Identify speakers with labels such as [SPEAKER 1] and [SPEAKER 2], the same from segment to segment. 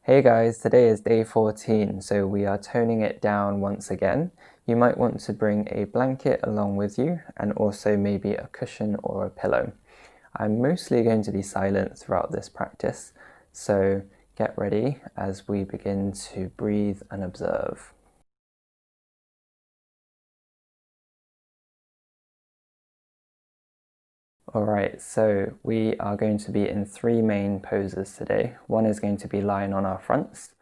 [SPEAKER 1] Hey guys, today is day 14, so we are toning it down once again. You might want to bring a blanket along with you and also maybe a cushion or a pillow. I'm mostly going to be silent throughout this practice, so get ready as we begin to breathe and observe. Alright, so we are going to be in three main poses today. One is going to be lying on our fronts,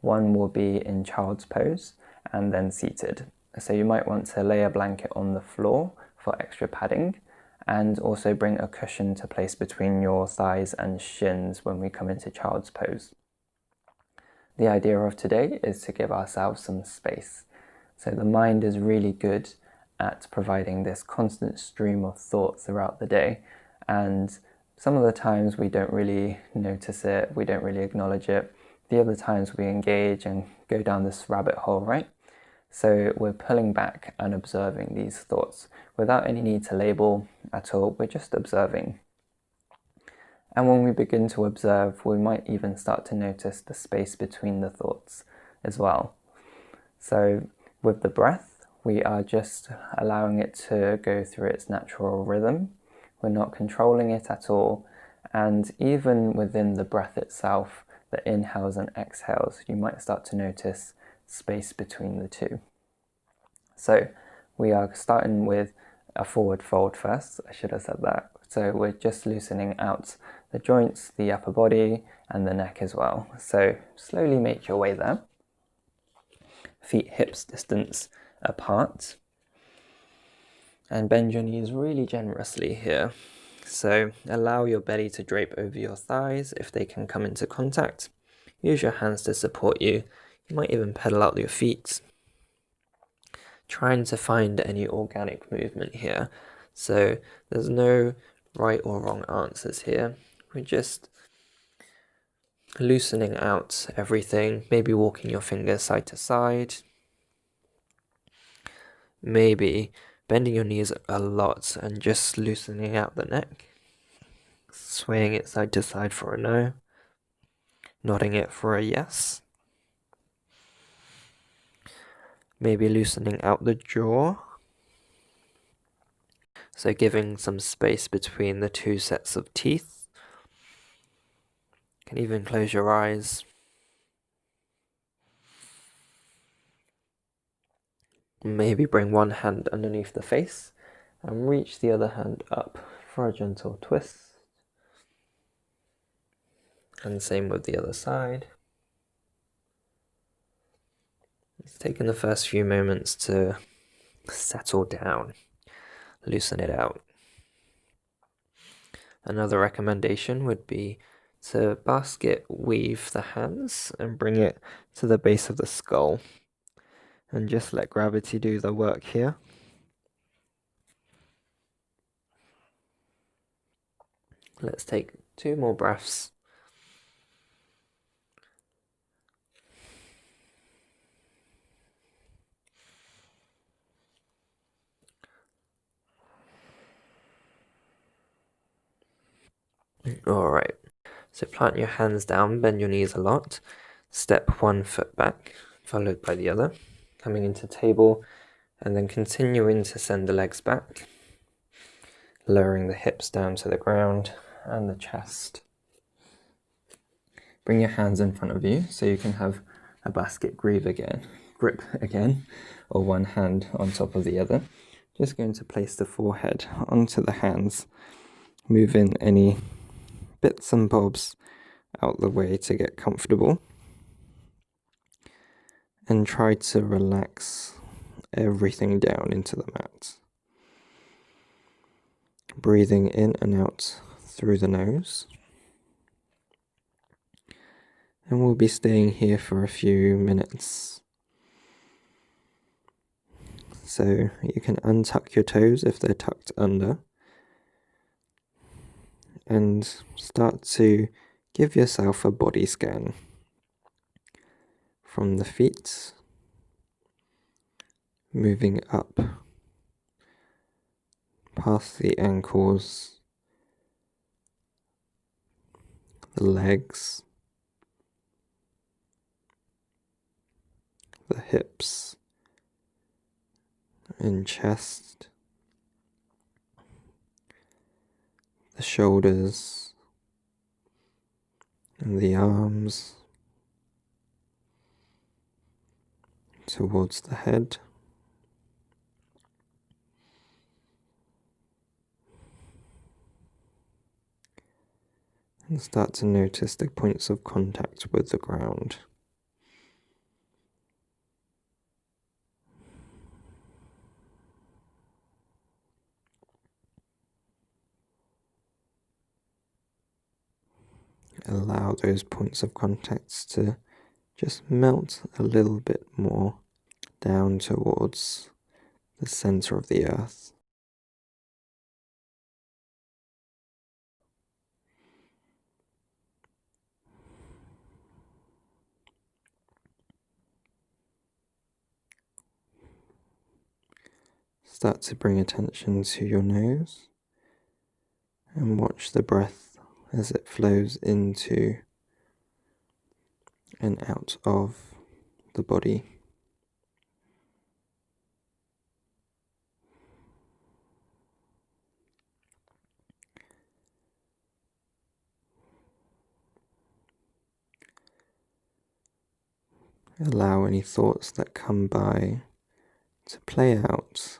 [SPEAKER 1] one will be in child's pose, and then seated. So you might want to lay a blanket on the floor for extra padding, and also bring a cushion to place between your thighs and shins when we come into child's pose. The idea of today is to give ourselves some space. So the mind is really good at providing this constant stream of thought throughout the day, and some of the times we don't really notice it, we don't really acknowledge it. The other times we engage and go down this rabbit hole, right? So we're pulling back and observing these thoughts without any need to label at all. We're just observing. And when we begin to observe, we might even start to notice the space between the thoughts as well. So with the breath, we are just allowing it to go through its natural rhythm. We're not controlling it at all. And even within the breath itself, the inhales and exhales, you might start to notice space between the two. So we are starting with a forward fold first. I should have said that. So we're just loosening out the joints, the upper body, and the neck as well. So slowly make your way there. Feet hips distance apart. And bend your knees really generously here. So allow your belly to drape over your thighs if they can come into contact. Use your hands to support you. You might even pedal out your feet. Trying to find any organic movement here. So there's no right or wrong answers here. We're just loosening out everything, maybe walking your fingers side to side. Maybe bending your knees a lot and just loosening out the neck. Swaying it side to side for a no. Nodding it for a yes. Maybe loosening out the jaw. So giving some space between the two sets of teeth. You can even close your eyes. Maybe bring one hand underneath the face and reach the other hand up for a gentle twist. And same with the other side. It's taken the first few moments to settle down, loosen it out. Another recommendation would be to basket weave the hands and bring it to the base of the skull and just let gravity do the work here. Let's take 2 more breaths. Alright, so plant your hands down, bend your knees a lot, step 1 foot back, followed by the other, coming into table, and then continuing to send the legs back, lowering the hips down to the ground and the chest. Bring your hands in front of you so you can have a basket grip again, or one hand on top of the other. Just going to place the forehead onto the hands, moving any bits and bobs out the way to get comfortable, and try to relax everything down into the mat. Breathing in and out through the nose. And we'll be staying here for a few minutes. So you can untuck your toes if they're tucked under, and start to give yourself a body scan from the feet, moving up past the ankles, the legs,
[SPEAKER 2] hips and chest, the shoulders and the arms towards the head. And start to notice the points of contact with the ground. Allow those points of contact to just melt a little bit more down towards the center of the earth. Start to bring attention to your nose and watch the breath as it flows into and out of the body. Allow any thoughts that come by to play out,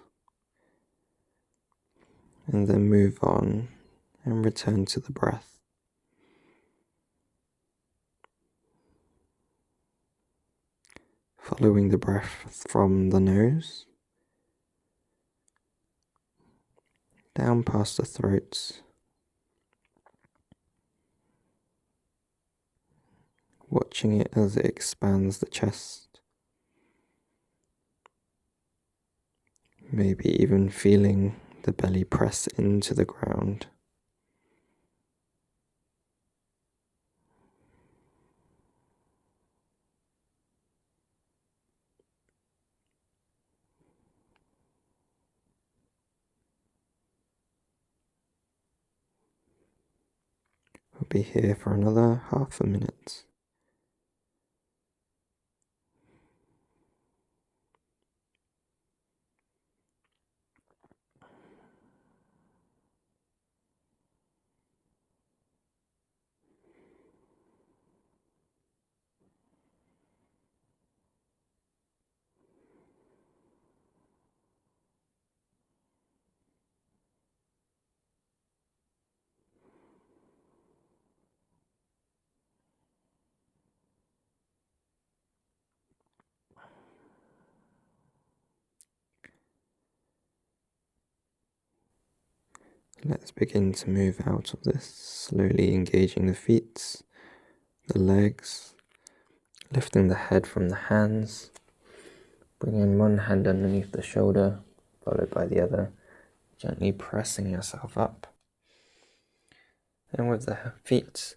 [SPEAKER 2] and then move on and return to the breath. Following the breath from the nose, down past the throat, watching it as it expands the chest, maybe even feeling the belly press into the ground. We'll be here for another half a minute. Let's begin to move out of this, slowly engaging the feet, the legs, lifting the head from the hands, bringing one hand underneath the shoulder, followed by the other, gently pressing yourself up. And with the feet,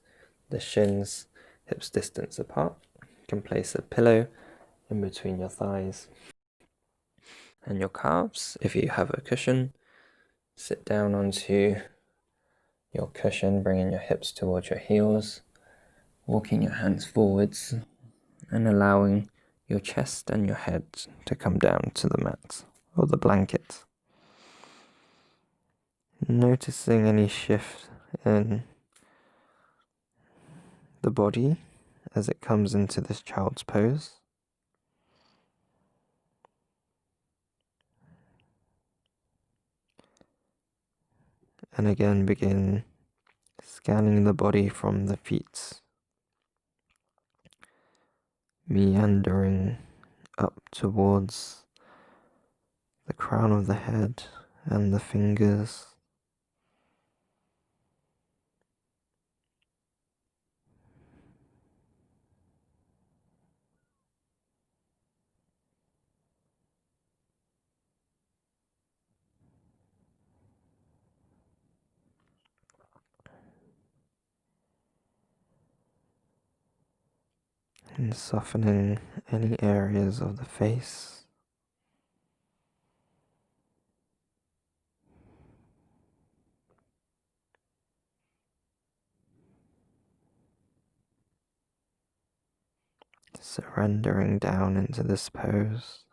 [SPEAKER 2] the shins, hips distance apart, you can place a pillow in between your thighs and your calves. If you have a cushion, sit down onto your cushion, bringing your hips towards your heels, walking your hands forwards and allowing your chest and your head to come down to the mat or the blanket. Noticing any shift in the body as it comes into this child's pose. And again begin scanning the body from the feet, meandering up towards the crown of the head and the fingers. And softening any areas of the face. surrendering down into this pose.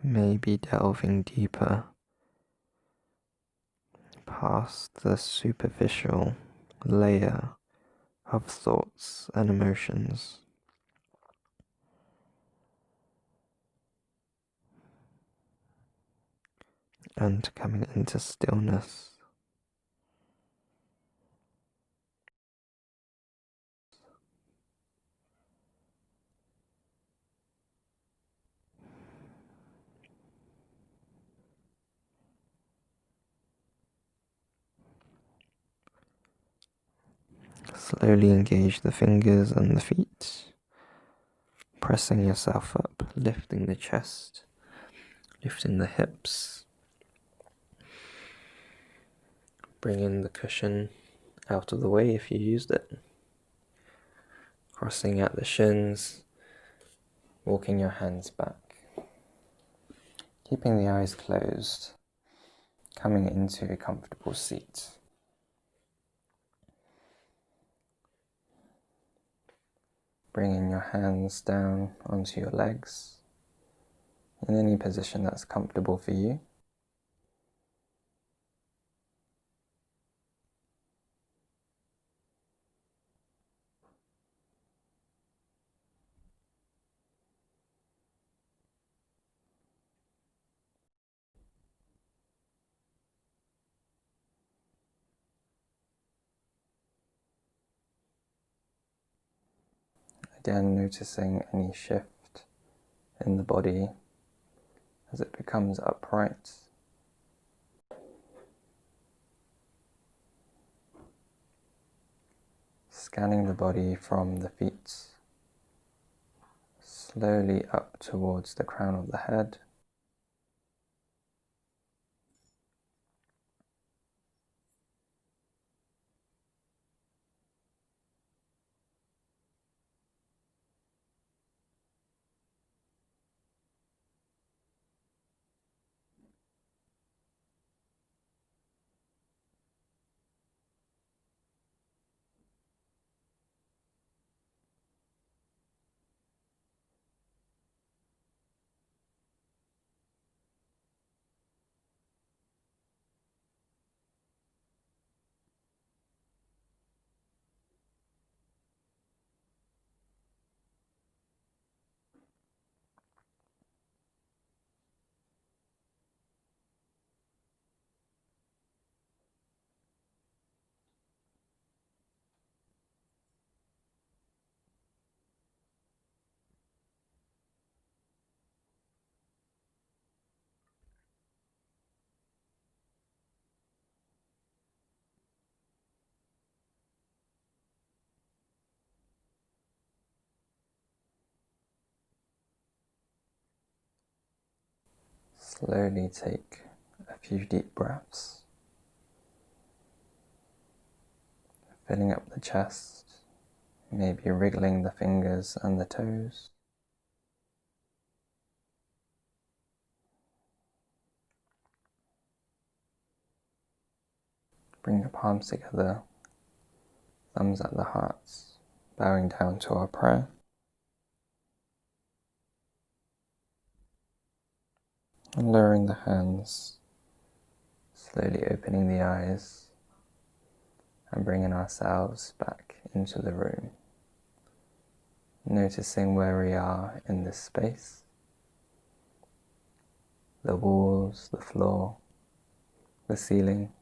[SPEAKER 2] Maybe delving deeper past the superficial layer of thoughts and emotions, and coming into stillness. Slowly engage the fingers and the feet, pressing yourself up, lifting the chest, lifting the hips, bringing the cushion out of the way if you used it, crossing at the shins, walking your hands back, keeping the eyes closed, coming into a comfortable seat. Bringing your hands down onto your legs in any position that's comfortable for you. Again, noticing any shift in the body as it becomes upright. Scanning the body from the feet, slowly up towards the crown of the head. Slowly take a few deep breaths, filling up the chest, maybe wriggling the fingers and the toes. Bring your palms together, thumbs at the hearts, bowing down to our prayer. And lowering the hands, slowly opening the eyes, and bringing ourselves back into the room. Noticing where we are in this space, the walls, the floor, the ceiling.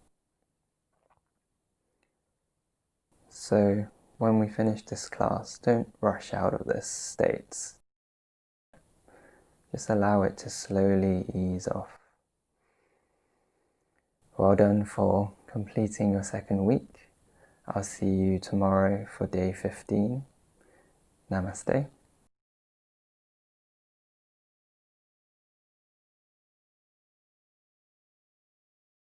[SPEAKER 2] So when we finish this class, don't rush out of this state. Just allow it to slowly ease off. Well done for completing your second week. I'll see you tomorrow for day 15. Namaste.